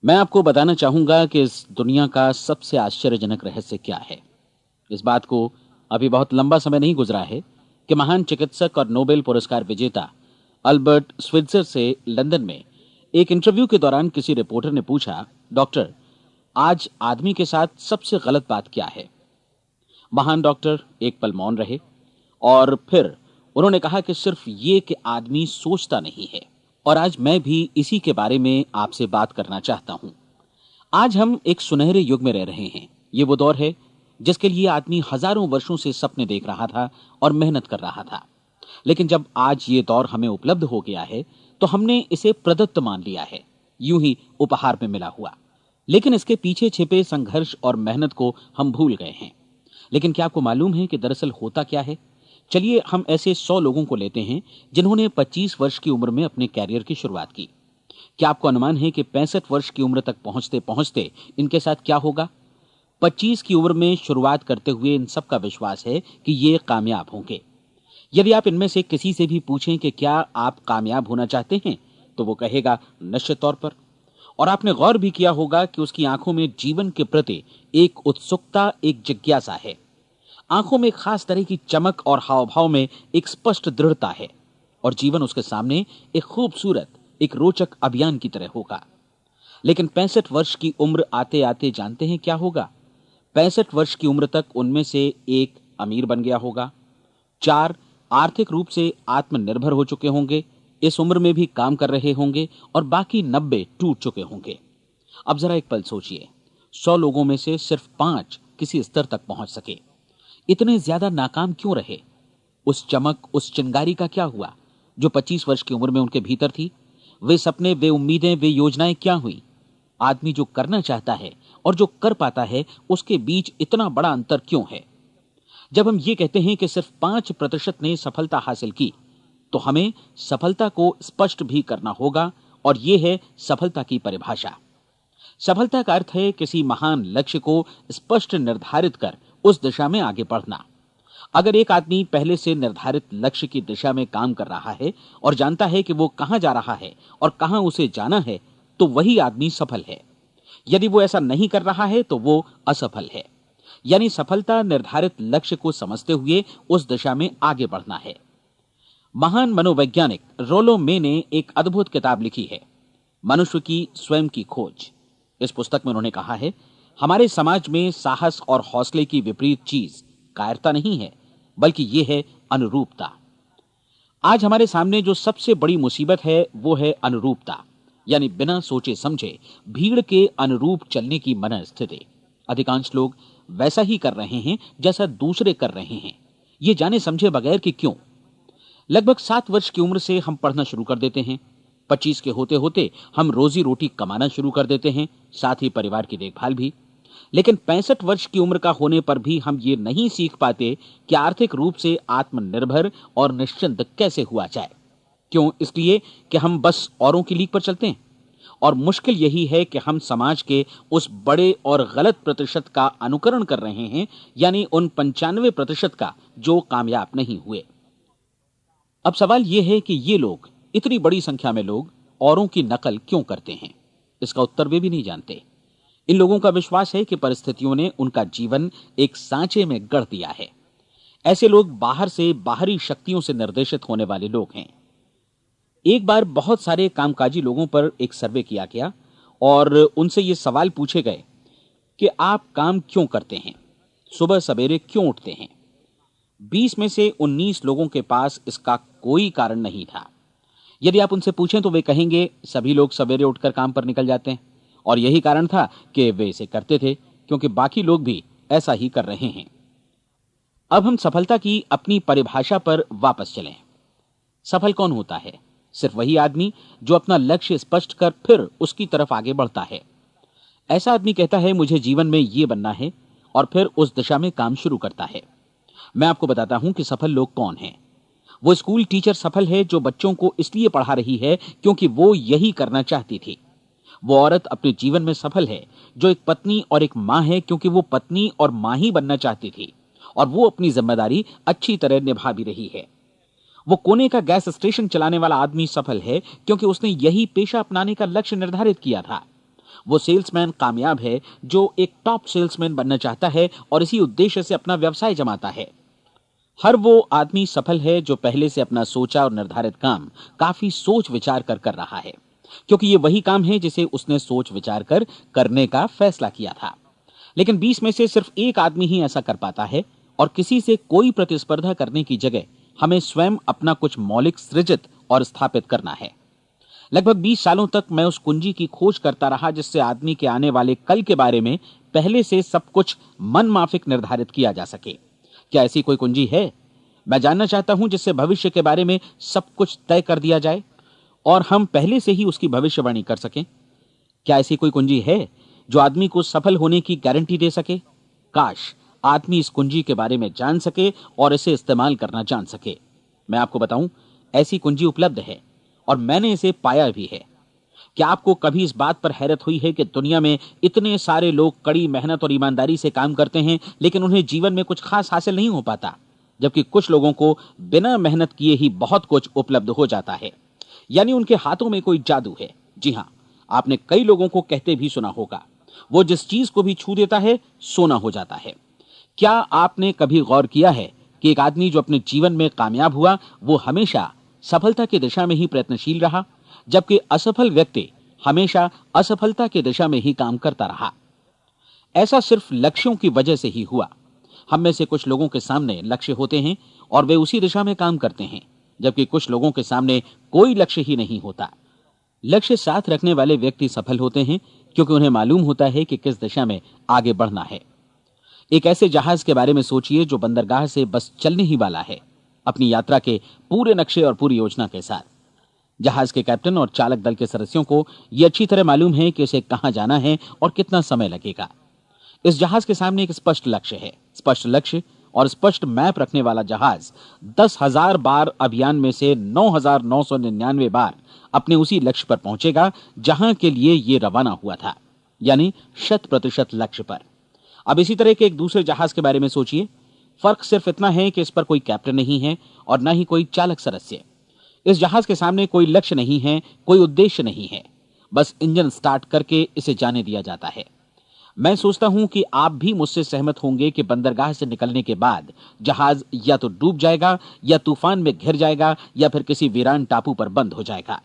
मैं आपको बताना चाहूंगा कि इस दुनिया का सबसे आश्चर्यजनक रहस्य क्या है। इस बात को अभी बहुत लंबा समय नहीं गुजरा है कि महान चिकित्सक और नोबेल पुरस्कार विजेता अल्बर्ट स्विट्जर से लंदन में एक इंटरव्यू के दौरान किसी रिपोर्टर ने पूछा, डॉक्टर, आज आदमी के साथ सबसे गलत बात क्या है? महान डॉक्टर एक पल मौन रहे और फिर उन्होंने कहा कि सिर्फ ये कि आदमी सोचता नहीं है। और आज मैं भी इसी के बारे में आपसे बात करना चाहता हूं। आज हम एक सुनहरे युग में रह रहे हैं। ये वो दौर है जिसके लिए आदमी हजारों वर्षों से सपने देख रहा था और मेहनत कर रहा था। लेकिन जब आज ये दौर हमें उपलब्ध हो गया है तो हमने इसे प्रदत्त मान लिया है, यूं ही उपहार में मिला हुआ। लेकिन इसके पीछे छिपे संघर्ष और मेहनत को हम भूल गए हैं। लेकिन क्या आपको मालूम है कि दरअसल होता क्या है? चलिए हम ऐसे 100 लोगों को लेते हैं जिन्होंने 25 वर्ष की उम्र में अपने कैरियर की शुरुआत की। क्या आपको अनुमान है कि 65 वर्ष की उम्र तक पहुंचते पहुंचते इनके साथ क्या होगा? 25 की उम्र में शुरुआत करते हुए इन सबका विश्वास है कि ये कामयाब होंगे। यदि आप इनमें से किसी से भी पूछें कि क्या आप कामयाब होना चाहते हैं, तो वो कहेगा निश्चित तौर पर। और आपने गौर भी किया होगा कि उसकी आंखों में जीवन के प्रति एक उत्सुकता, एक जिज्ञासा है। आंखों में खास तरह की चमक और हाव भाव में एक स्पष्ट दृढ़ता है। और जीवन उसके सामने एक खूबसूरत, एक रोचक अभियान की तरह होगा। लेकिन 65 वर्ष की उम्र आते आते जानते हैं क्या होगा? 65 वर्ष की उम्र तक उनमें से एक अमीर बन गया होगा, 4 आर्थिक रूप से आत्मनिर्भर हो चुके होंगे, इस उम्र में भी काम कर रहे होंगे, और बाकी 90 टूट चुके होंगे। अब जरा एक पल सोचिए, 100 लोगों में से सिर्फ 5 किसी स्तर तक पहुंच सके। इतने ज्यादा नाकाम क्यों रहे? उस चमक, उस चिंगारी का क्या हुआ जो 25 वर्ष की उम्र में उनके भीतर थी? वे सपने, वे उम्मीदें, वे योजनाएं क्या हुई? आदमी जो करना चाहता है और जो कर पाता है, उसके बीच इतना बड़ा अंतर क्यों है? जब हम ये कहते हैं कि सिर्फ 5% ने सफलता हासिल की, तो हमें सफलता को स्पष्ट भी करना होगा। और यह है सफलता की परिभाषा। सफलता का अर्थ है किसी महान लक्ष्य को स्पष्ट निर्धारित कर उस दिशा में आगे बढ़ना। अगर एक आदमी पहले से निर्धारित लक्ष्य की दिशा में काम कर रहा है और जानता है कि वो कहां जा रहा है और कहां उसे जाना है, तो वही आदमी सफल है। यदि वो ऐसा नहीं कर रहा है तो वो असफल है। यानी सफलता निर्धारित लक्ष्य को समझते हुए उस दिशा में आगे बढ़ना है। महान मनोवैज्ञानिक रोलो मे ने एक अद्भुत किताब लिखी है, मनुष्य की स्वयं की खोज। इस पुस्तक में उन्होंने कहा है, हमारे समाज में साहस और हौसले की विपरीत चीज कायरता नहीं है, बल्कि यह है अनुरूपता। आज हमारे सामने जो सबसे बड़ी मुसीबत है वो है अनुरूपता, यानी बिना सोचे समझे भीड़ के अनुरूप चलने की मनस्थिति। अधिकांश लोग वैसा ही कर रहे हैं जैसा दूसरे कर रहे हैं, ये जाने समझे बगैर कि क्यों। लगभग 7 वर्ष की उम्र से हम पढ़ना शुरू कर देते हैं। 25 के होते होते हम रोजी रोटी कमाना शुरू कर देते हैं, साथ ही परिवार की देखभाल भी। लेकिन 65 वर्ष की उम्र का होने पर भी हम ये नहीं सीख पाते कि आर्थिक रूप से आत्मनिर्भर और निश्चिंत कैसे हुआ जाए। क्यों? इसलिए कि हम बस औरों की लीक पर चलते हैं। और मुश्किल यही है कि हम समाज के उस बड़े और गलत प्रतिशत का अनुकरण कर रहे हैं, यानी उन 95% का जो कामयाब नहीं हुए। अब सवाल यह है कि ये लोग, इतनी बड़ी संख्या में लोग, औरों की नकल क्यों करते हैं? इसका उत्तर वे भी नहीं जानते। इन लोगों का विश्वास है कि परिस्थितियों ने उनका जीवन एक सांचे में गढ़ दिया है। ऐसे लोग बाहर से, बाहरी शक्तियों से निर्देशित होने वाले लोग हैं। एक बार बहुत सारे कामकाजी लोगों पर एक सर्वे किया गया और उनसे ये सवाल पूछे गए कि आप काम क्यों करते हैं, सुबह सवेरे क्यों उठते हैं? 20 में से 19 लोगों के पास इसका कोई कारण नहीं था। यदि आप उनसे पूछें तो वे कहेंगे सभी लोग सवेरे उठकर काम पर निकल जाते हैं, और यही कारण था कि वे इसे करते थे क्योंकि बाकी लोग भी ऐसा ही कर रहे हैं। अब हम सफलता की अपनी परिभाषा पर वापस चलें। सफल कौन होता है? सिर्फ वही आदमी जो अपना लक्ष्य स्पष्ट कर फिर उसकी तरफ आगे बढ़ता है। ऐसा आदमी कहता है मुझे जीवन में ये बनना है, और फिर उस दिशा में काम शुरू करता है। मैं आपको बताता हूं कि सफल लोग कौन हैं। वो स्कूल टीचर सफल है जो बच्चों को इसलिए पढ़ा रही है क्योंकि वो यही करना चाहती थी। वो औरत अपने जीवन में सफल है जो एक पत्नी और एक मां है क्योंकि वो पत्नी और मां ही बनना चाहती थी, और वो अपनी जिम्मेदारी अच्छी तरह निभा भी रही है। वो कोने का गैस स्टेशन चलाने वाला आदमी सफल है क्योंकि उसने यही पेशा अपनाने का लक्ष्य निर्धारित किया था। वो सेल्समैन कामयाब है जो एक टॉप सेल्समैन बनना चाहता है और इसी उद्देश्य से अपना व्यवसाय जमाता है। हर वो आदमी सफल है जो पहले से अपना सोचा और निर्धारित काम काफी सोच विचार कर रहा है, क्योंकि ये वही काम है जिसे उसने सोच विचार कर करने का फैसला किया था। लेकिन 20 में से सिर्फ एक आदमी ही ऐसा कर पाता है, और किसी से कोई प्रतिस्पर्धा करने की जगह हमें स्वयं अपना कुछ मौलिक सृजित और स्थापित करना है। लगभग 20 सालों तक मैं उस कुंजी की खोज करता रहा जिससे आदमी के आने वाले कल के बारे में पहले से सब कुछ मन माफिक निर्धारित किया जा सके। क्या ऐसी कोई कुंजी है? मैं जानना चाहता हूं जिससे भविष्य के बारे में सब कुछ तय कर दिया जाए और हम पहले से ही उसकी भविष्यवाणी कर सकें। क्या ऐसी कोई कुंजी है जो आदमी को सफल होने की गारंटी दे सके? काश आदमी इस कुंजी के बारे में जान सके और इसे इस्तेमाल करना जान सके। मैं आपको बताऊं, ऐसी कुंजी उपलब्ध है और मैंने इसे पाया भी है। क्या आपको कभी इस बात पर हैरत हुई है कि दुनिया में इतने सारे लोग कड़ी मेहनत और ईमानदारी से काम करते हैं, लेकिन उन्हें जीवन में कुछ खास हासिल नहीं हो पाता, जबकि कुछ लोगों को बिना मेहनत किए ही बहुत कुछ उपलब्ध हो जाता है। यानी उनके हाथों में कोई जादू है। जी हां, आपने कई लोगों को कहते भी सुना होगा, वो जिस चीज को भी छू देता है सोना हो जाता है। क्या आपने कभी गौर किया है कि एक आदमी जो अपने जीवन में कामयाब हुआ वो हमेशा सफलता की दिशा में ही प्रयत्नशील रहा, जबकि असफल व्यक्ति हमेशा असफलता की दिशा में ही काम करता रहा? ऐसा सिर्फ लक्ष्यों की वजह से ही हुआ। हम में से कुछ लोगों के सामने लक्ष्य होते हैं और वे उसी दिशा में काम करते हैं, जबकि कुछ लोगों के सामने कोई लक्ष्य ही नहीं होता। लक्ष्य साथ रखने वाले व्यक्ति सफल होते हैं क्योंकि उन्हें मालूम होता है कि किस दिशा में आगे बढ़ना है। एक ऐसे जहाज के बारे में सोचिए जो बंदरगाह से बस चलने ही वाला है, अपनी यात्रा के पूरे नक्शे और पूरी योजना के साथ। जहाज के कैप्टन और चालक दल के सदस्यों को यह अच्छी तरह मालूम है कि उसे कहां जाना है और कितना समय लगेगा। इस जहाज के सामने एक स्पष्ट लक्ष्य है। स्पष्ट लक्ष्य और स्पष्ट मैप रखने वाला जहाज 10,000 बार अभियान में से 9,999 बार अपने उसी लक्ष्य पर पहुंचेगा जहां के लिए यह रवाना हुआ था, यानी 100% लक्ष्य पर। अब इसी तरह के एक दूसरे जहाज के बारे में सोचिए। फर्क सिर्फ इतना है कि इस पर कोई कैप्टन नहीं है और न ही कोई चालक सदस्य। इस जहाज के सामने कोई लक्ष्य नहीं है, कोई उद्देश्य नहीं है, बस इंजन स्टार्ट करके इसे जाने दिया जाता है। मैं सोचता हूं कि आप भी मुझसे सहमत होंगे कि बंदरगाह से निकलने के बाद जहाज या तो डूब जाएगा या तूफान में घिर जाएगा या फिर किसी वीरान टापू पर बंद हो जाएगा।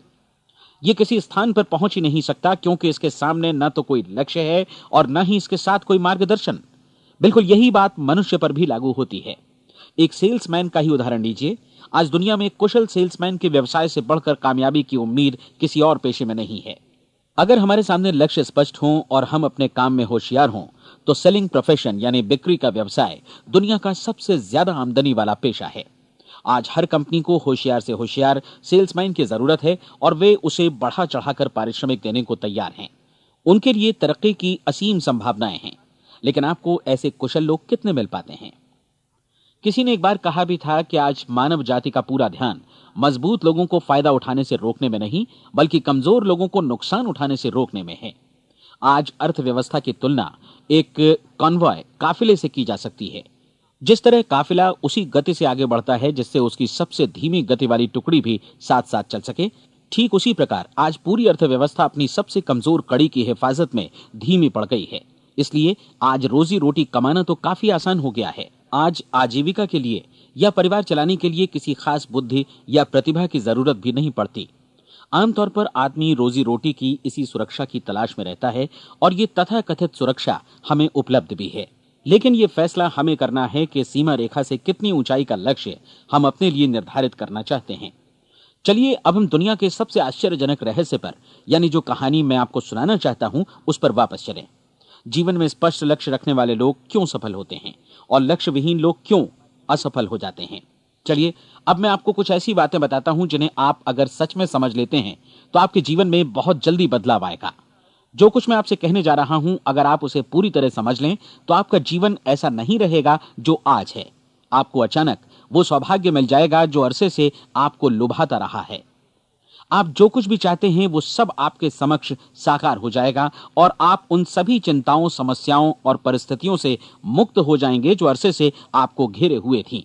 ये किसी स्थान पर पहुंच ही नहीं सकता क्योंकि इसके सामने न तो कोई लक्ष्य है और न ही इसके साथ कोई मार्गदर्शन। बिल्कुल यही बात मनुष्य पर भी लागू होती है। एक सेल्समैन का ही उदाहरण लीजिए। आज दुनिया में कुशल सेल्समैन के व्यवसाय से बढ़कर कामयाबी की उम्मीद किसी और पेशे में नहीं है। अगर हमारे सामने लक्ष्य स्पष्ट हों और हम अपने काम में होशियार हों तो सेलिंग प्रोफेशन यानी बिक्री का व्यवसाय दुनिया का सबसे ज्यादा आमदनी वाला पेशा है। आज हर कंपनी को होशियार से होशियार सेल्समैन की जरूरत है और वे उसे बढ़ा चढ़ाकर पारिश्रमिक देने को तैयार हैं। उनके लिए तरक्की की असीम संभावनाएं हैं, लेकिन आपको ऐसे कुशल लोग कितने मिल पाते हैं? किसी ने एक बार कहा भी था कि आज मानव जाति का पूरा ध्यान मजबूत लोगों को फायदा उठाने से रोकने में नहीं, बल्कि कमजोर लोगों को नुकसान उठाने से रोकने में है। आज अर्थव्यवस्था की तुलना एक कॉन्वॉय काफिले से की जा सकती है। जिस तरह काफिला उसी गति से आगे बढ़ता है जिससे उसकी सबसे धीमी गति वाली टुकड़ी भी साथ साथ चल सके, ठीक उसी प्रकार आज पूरी अर्थव्यवस्था अपनी सबसे कमजोर कड़ी की हिफाजत में धीमी पड़ गई है। इसलिए आज रोजी रोटी कमाना तो काफी आसान हो गया है। आज आजीविका के लिए या परिवार चलाने के लिए किसी खास बुद्धि या प्रतिभा की जरूरत भी नहीं पड़ती। आमतौर पर आदमी रोजी रोटी की इसी सुरक्षा की तलाश में रहता है और ये तथाकथित सुरक्षा हमें उपलब्ध भी है। लेकिन ये फैसला हमें करना है कि सीमा रेखा से कितनी ऊंचाई का लक्ष्य हम अपने लिए निर्धारित करना चाहते हैं। चलिए अब हम दुनिया के सबसे आश्चर्यजनक रहस्य पर, यानी जो कहानी मैं आपको सुनाना चाहता हूं, उस पर वापस चलें। जीवन में स्पष्ट लक्ष्य रखने वाले लोग क्यों सफल होते हैं और लक्ष्य विहीन लोग क्यों असफल हो जाते हैं? चलिए अब मैं आपको कुछ ऐसी बातें बताता हूं जिन्हें आप अगर सच में समझ लेते हैं तो आपके जीवन में बहुत जल्दी बदलाव आएगा। जो कुछ मैं आपसे कहने जा रहा हूं, अगर आप उसे पूरी तरह समझ लें तो आपका जीवन ऐसा नहीं रहेगा जो आज है। आपको अचानक वो सौभाग्य मिल जाएगा जो अरसे से आपको लुभाता रहा है। आप जो कुछ भी चाहते हैं वो सब आपके समक्ष साकार हो जाएगा और आप उन सभी चिंताओं, समस्याओं और परिस्थितियों से मुक्त हो जाएंगे जो अरसे से आपको घेरे हुए थीं।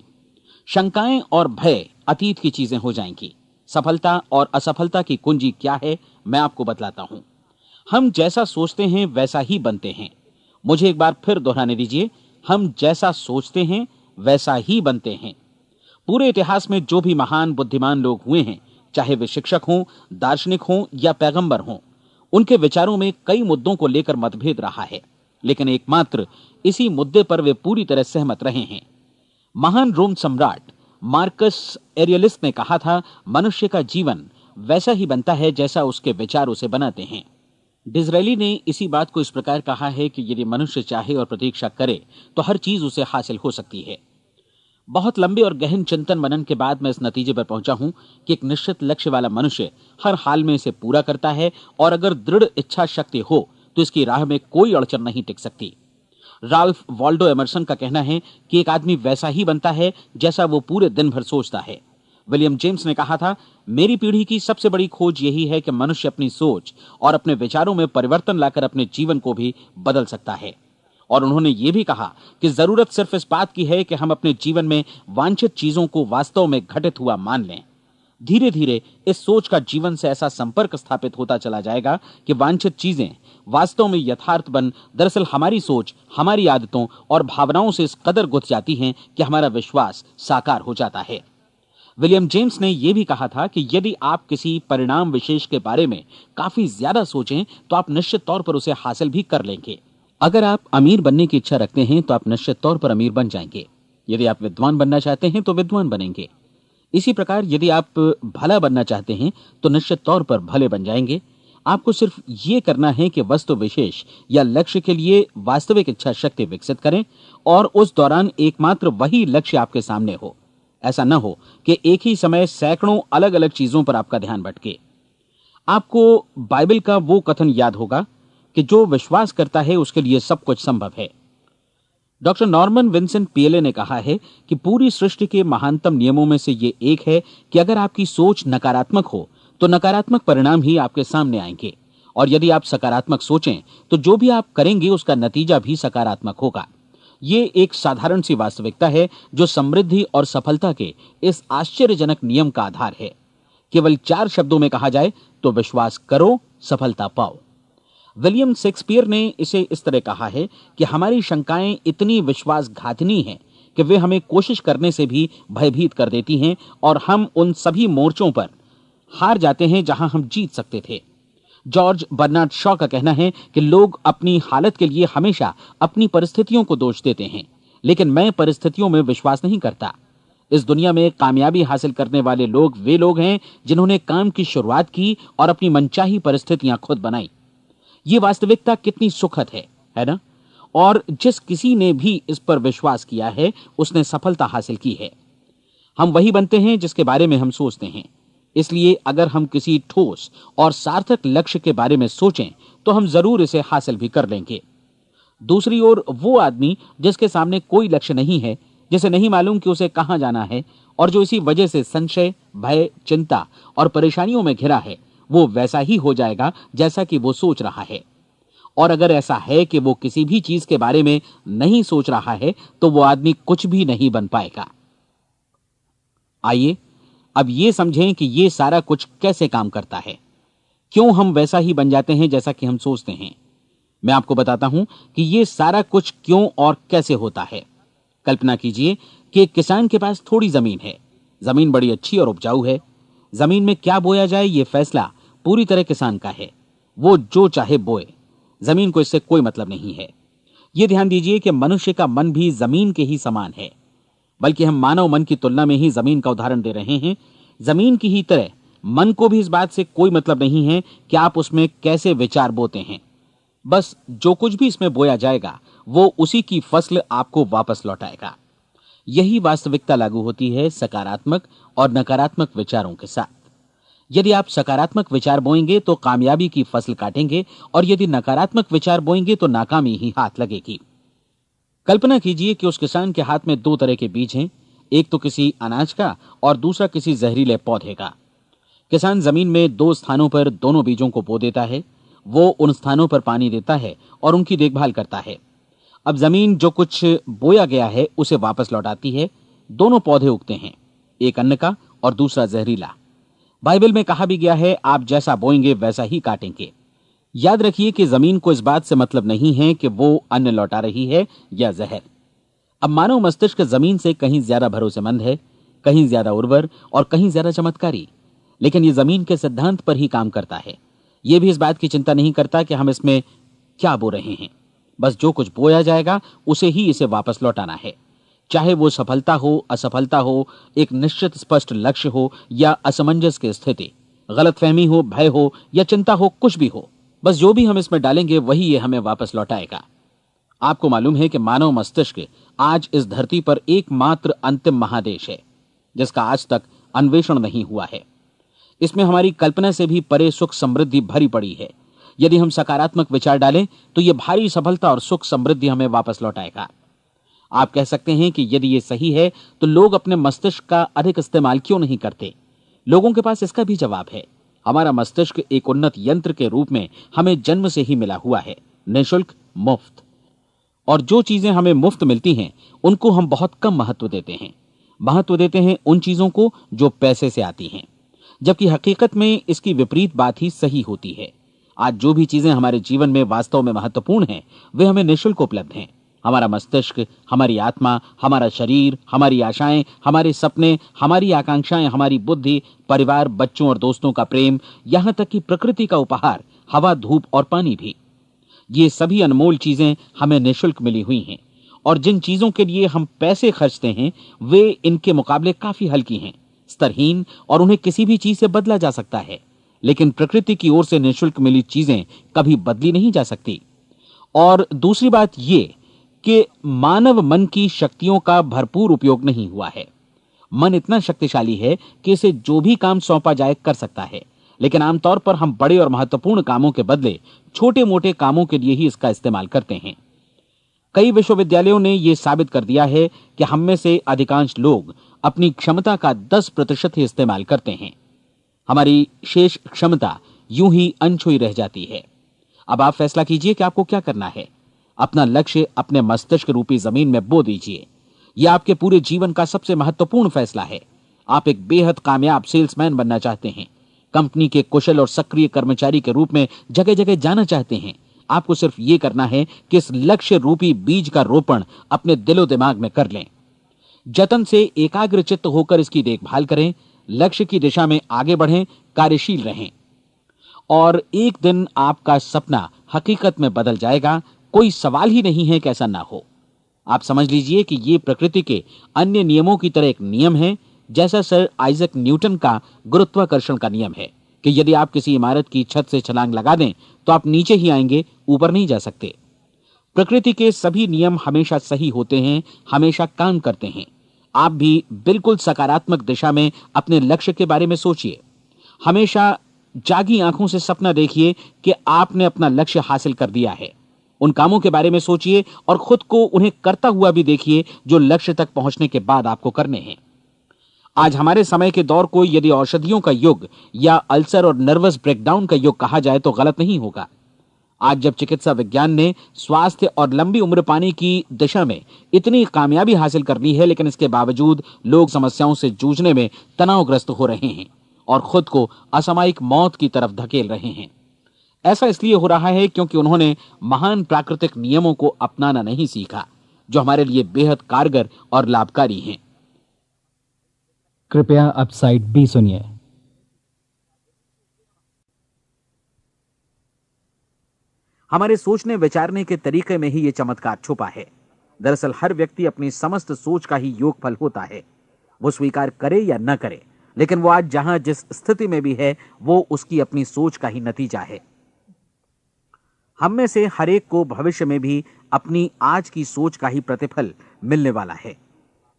शंकाएं और भय अतीत की चीजें हो जाएंगी। सफलता और असफलता की कुंजी क्या है, मैं आपको बतलाता हूं। हम जैसा सोचते हैं वैसा ही बनते हैं। मुझे एक बार फिर दोहराने दीजिए, हम जैसा सोचते हैं वैसा ही बनते हैं। पूरे इतिहास में जो भी महान बुद्धिमान लोग हुए हैं, चाहे वे शिक्षक हों, दार्शनिक हों या पैगंबर हों, उनके विचारों में कई मुद्दों को लेकर मतभेद रहा है, लेकिन एकमात्र इसी मुद्दे पर वे पूरी तरह सहमत रहे हैं। महान रोम सम्राट मार्कस एरियलिस ने कहा था, मनुष्य का जीवन वैसा ही बनता है जैसा उसके विचार उसे बनाते हैं। डिज़रायली ने इसी बात को इस प्रकार कहा है कि यदि मनुष्य चाहे और प्रतीक्षा करे तो हर चीज उसे हासिल हो सकती है। बहुत लंबे और गहन चिंतन मनन के बाद मैं इस नतीजे पर पहुंचा हूं कि एक निश्चित लक्ष्य वाला मनुष्य हर हाल में इसे पूरा करता है, और अगर दृढ़ इच्छा शक्ति हो तो इसकी राह में कोई अड़चन नहीं टिक सकती। राल्फ वॉल्डो एमर्सन का कहना है कि एक आदमी वैसा ही बनता है जैसा वो पूरे दिन भर सोचता है। विलियम जेम्स ने कहा था, मेरी पीढ़ी की सबसे बड़ी खोज यही है कि मनुष्य अपनी सोच और अपने विचारों में परिवर्तन लाकर अपने जीवन को भी बदल सकता है। और उन्होंने ये भी कहा कि जरूरत सिर्फ इस बात की है कि हम अपने जीवन में वांछित चीजों को वास्तव में घटित हुआ मान लें। धीरे धीरे इस सोच का जीवन से ऐसा संपर्क स्थापित होता चला जाएगा कि वांछित चीजें वास्तव में यथार्थ बन दरअसल हमारी सोच, हमारी आदतों और भावनाओं से इस कदर गुथ जाती हैं कि हमारा विश्वास साकार हो जाता है। विलियम जेम्स ने यह भी कहा था कि यदि आप किसी परिणाम विशेष के बारे में काफी ज्यादा सोचें तो आप निश्चित तौर पर उसे हासिल भी कर लेंगे। अगर आप अमीर बनने की इच्छा रखते हैं तो आप निश्चित तौर पर अमीर बन जाएंगे। यदि आप विद्वान बनना चाहते हैं तो विद्वान बनेंगे। इसी प्रकार यदि आप भला बनना चाहते हैं तो निश्चित तौर पर भले बन जाएंगे। आपको सिर्फ ये करना है कि वस्तु विशेष या लक्ष्य के लिए वास्तविक इच्छा शक्ति विकसित करें, और उस दौरान एकमात्र वही लक्ष्य आपके सामने हो। ऐसा न हो कि एक ही समय सैकड़ों अलग अलग चीजों पर आपका ध्यान भटके। आपको बाइबल का वो कथन याद होगा कि जो विश्वास करता है उसके लिए सब कुछ संभव है। डॉक्टर नॉर्मन विंसेंट पीएले ने कहा है कि पूरी सृष्टि के महानतम नियमों में से ये एक है कि अगर आपकी सोच नकारात्मक हो तो नकारात्मक परिणाम ही आपके सामने आएंगे, और यदि आप सकारात्मक सोचें तो जो भी आप करेंगे उसका नतीजा भी सकारात्मक होगा। ये एक साधारण सी वास्तविकता है जो समृद्धि और सफलता के इस आश्चर्यजनक नियम का आधार है। केवल 4 शब्दों में कहा जाए तो विश्वास करो, सफलता पाओ। विलियम शेक्सपियर ने इसे इस तरह कहा है कि हमारी शंकाएं इतनी विश्वासघातिनी हैं कि वे हमें कोशिश करने से भी भयभीत कर देती हैं, और हम उन सभी मोर्चों पर हार जाते हैं जहां हम जीत सकते थे। जॉर्ज बर्नार्ड शॉ का कहना है कि लोग अपनी हालत के लिए हमेशा अपनी परिस्थितियों को दोष देते हैं, लेकिन मैं परिस्थितियों में विश्वास नहीं करता। इस दुनिया में कामयाबी हासिल करने वाले लोग वे लोग हैं जिन्होंने काम की शुरुआत की और अपनी मनचाही परिस्थितियां खुद बनाई। ये वास्तविकता कितनी सुखद है ना? और जिस किसी ने भी इस पर विश्वास किया है उसने सफलता हासिल की है। हम वही बनते हैं जिसके बारे में हम सोचते हैं। इसलिए अगर हम किसी ठोस और सार्थक लक्ष्य के बारे में सोचें तो हम जरूर इसे हासिल भी कर लेंगे। दूसरी ओर वो आदमी जिसके सामने कोई लक्ष्य नहीं है, जिसे नहीं मालूम कि उसे कहां जाना है, और जो इसी वजह से संशय, भय, चिंता और परेशानियों में घिरा है, वो वैसा ही हो जाएगा जैसा कि वो सोच रहा है। और अगर ऐसा है कि वो किसी भी चीज के बारे में नहीं सोच रहा है तो वो आदमी कुछ भी नहीं बन पाएगा। आइए अब ये समझें कि ये सारा कुछ कैसे काम करता है, क्यों हम वैसा ही बन जाते हैं जैसा कि हम सोचते हैं। मैं आपको बताता हूं कि ये सारा कुछ क्यों और कैसे होता है। कल्पना कीजिए कि एक किसान के पास थोड़ी जमीन है। जमीन बड़ी अच्छी और उपजाऊ है। जमीन में क्या बोया जाए ये फैसला पूरी तरह किसान का है। वो जो चाहे बोए, जमीन को इससे कोई मतलब नहीं है। ये ध्यान दीजिए कि मनुष्य का मन भी जमीन के ही समान है, बल्कि हम मानव मन की तुलना में ही जमीन का उदाहरण दे रहे हैं। जमीन की ही तरह मन को भी इस बात से कोई मतलब नहीं है कि आप उसमें कैसे विचार बोते हैं। बस जो कुछ भी इसमें बोया जाएगा वो उसी की फसल आपको वापस लौटाएगा। यही वास्तविकता लागू होती है सकारात्मक और नकारात्मक विचारों के साथ। यदि आप सकारात्मक विचार बोएंगे तो कामयाबी की फसल काटेंगे, और यदि नकारात्मक विचार बोएंगे तो नाकामी ही हाथ लगेगी। कल्पना कीजिए कि उस किसान के हाथ में 2 तरह के बीज हैं, एक तो किसी अनाज का और दूसरा किसी जहरीले पौधे का। किसान जमीन में 2 स्थानों पर दोनों बीजों को बो देता है। वो उन स्थानों पर पानी देता है और उनकी देखभाल करता है। अब जमीन जो कुछ बोया गया है उसे वापस लौटाती है। दोनों पौधे उगते हैं, एक अन्न का और दूसरा जहरीला। बाइबल में कहा भी गया है, आप जैसा बोएंगे वैसा ही काटेंगे। याद रखिए कि जमीन को इस बात से मतलब नहीं है कि वो अन्न लौटा रही है या जहर। अब मानव मस्तिष्क जमीन से कहीं ज्यादा भरोसेमंद है, कहीं ज्यादा उर्वर और कहीं ज्यादा चमत्कारी, लेकिन ये जमीन के सिद्धांत पर ही काम करता है। ये भी इस बात की चिंता नहीं करता कि हम इसमें क्या बो रहे हैं। बस जो कुछ बोया जाएगा उसे ही इसे वापस लौटाना है, चाहे वो सफलता हो, असफलता हो, एक निश्चित स्पष्ट लक्ष्य हो या असमंजस की स्थिति, गलतफहमी हो, भय हो या चिंता हो, कुछ भी हो। बस जो भी हम इसमें डालेंगे वही ये हमें वापस लौटाएगा। आपको मालूम है कि मानव मस्तिष्क आज इस धरती पर एकमात्र अंतिम महादेश है जिसका आज तक अन्वेषण नहीं हुआ है। इसमें हमारी कल्पना से भी परे सुख समृद्धि भरी पड़ी है। यदि हम सकारात्मक विचार डालें तो यह भारी सफलता और सुख समृद्धि हमें वापस लौटाएगा। आप कह सकते हैं कि यदि यह सही है तो लोग अपने मस्तिष्क का अधिक इस्तेमाल क्यों नहीं करते? लोगों के पास इसका भी जवाब है। हमारा मस्तिष्क एक उन्नत यंत्र के रूप में हमें जन्म से ही मिला हुआ है, निःशुल्क, मुफ्त। और जो चीजें हमें मुफ्त मिलती हैं उनको हम बहुत कम महत्व देते हैं। महत्व देते हैं उन चीजों को जो पैसे से आती हैं, जबकि हकीकत में इसकी विपरीत बात ही सही होती है। आज जो भी चीजें हमारे जीवन में वास्तव में महत्वपूर्ण हैं वे हमें निःशुल्क उपलब्ध हैं। हमारा मस्तिष्क, हमारी आत्मा, हमारा शरीर, हमारी आशाएं, हमारे सपने, हमारी आकांक्षाएं, हमारी बुद्धि, परिवार, बच्चों और दोस्तों का प्रेम, यहां तक कि प्रकृति का उपहार, हवा, धूप और पानी भी। ये सभी अनमोल चीजें हमें निःशुल्क मिली हुई हैं, और जिन चीजों के लिए हम पैसे खर्चते हैं वे इनके मुकाबले काफी हल्की हैं, स्तरहीन, और उन्हें किसी भी चीज से बदला जा सकता है। लेकिन प्रकृति की ओर से निःशुल्क मिली चीजें कभी बदली नहीं जा सकती। और दूसरी बात यह कि मानव मन की शक्तियों का भरपूर उपयोग नहीं हुआ है। मन इतना शक्तिशाली है कि इसे जो भी काम सौंपा जाए कर सकता है, लेकिन आमतौर पर हम बड़े और महत्वपूर्ण कामों के बदले छोटे मोटे कामों के लिए ही इसका इस्तेमाल करते हैं। कई विश्वविद्यालयों ने यह साबित कर दिया है कि हम में से अधिकांश लोग अपनी क्षमता का 10% ही इस्तेमाल करते हैं। हमारी शेष क्षमता यूं ही अनछुई रह जाती है। अब आप फैसला कीजिए कि आपको क्या करना है। अपना लक्ष्य अपने मस्तिष्क रूपी जमीन में बो दीजिए। यह आपके पूरे जीवन का सबसे महत्वपूर्ण फैसला है। आप एक बेहद कामयाब सेल्समैन बनना चाहते हैं, कंपनी के कुशल और सक्रिय कर्मचारी के रूप में जगह जगह जाना चाहते हैं। आपको सिर्फ यह करना है कि इस लक्ष्य रूपी बीज का रोपण अपने दिलो दिमाग में कर लें। जतन से एकाग्रचित्त होकर इसकी देखभाल करें, लक्ष्य की दिशा में आगे बढ़ें, कार्यशील रहें, और एक दिन आपका सपना हकीकत में बदल जाएगा। कोई सवाल ही नहीं है कि ऐसा ना हो। आप समझ लीजिए कि यह प्रकृति के अन्य नियमों की तरह एक नियम है, जैसा सर आइजक न्यूटन का गुरुत्वाकर्षण का नियम है कि यदि आप किसी इमारत की छत से छलांग लगा दें तो आप नीचे ही आएंगे, ऊपर नहीं जा सकते। प्रकृति के सभी नियम हमेशा सही होते हैं, हमेशा काम करते हैं। आप भी बिल्कुल सकारात्मक दिशा में अपने लक्ष्य के बारे में सोचिए। हमेशा जागी आंखों से सपना देखिए कि आपने अपना लक्ष्य हासिल कर दिया है। उन कामों के बारे में सोचिए और खुद को उन्हें करता हुआ भी देखिए जो लक्ष्य तक पहुंचने के बाद आपको करने हैं। आज हमारे समय के दौर को यदि औषधियों का युग या अल्सर और नर्वस ब्रेकडाउन का युग कहा जाए तो गलत नहीं होगा। आज जब चिकित्सा विज्ञान ने स्वास्थ्य और लंबी उम्र पाने की दिशा में इतनी कामयाबी हासिल कर ली है, लेकिन इसके बावजूद लोग समस्याओं से जूझने में तनावग्रस्त हो रहे हैं और खुद को असामयिक मौत की तरफ धकेल रहे हैं। ऐसा इसलिए हो रहा है क्योंकि उन्होंने महान प्राकृतिक नियमों को अपनाना नहीं सीखा, जो हमारे लिए बेहद कारगर और लाभकारी हैं। कृपया अब साइड बी सुनिए। हमारे सोचने विचारने के तरीके में ही ये चमत्कार छुपा है। दरअसल हर व्यक्ति अपनी समस्त सोच का ही योगफल होता है, वो स्वीकार करे या न करे, लेकिन वो आज जहां जिस स्थिति में भी है वो उसकी अपनी सोच का ही नतीजा है। हम में से हर एक को भविष्य में भी अपनी आज की सोच का ही प्रतिफल मिलने वाला है,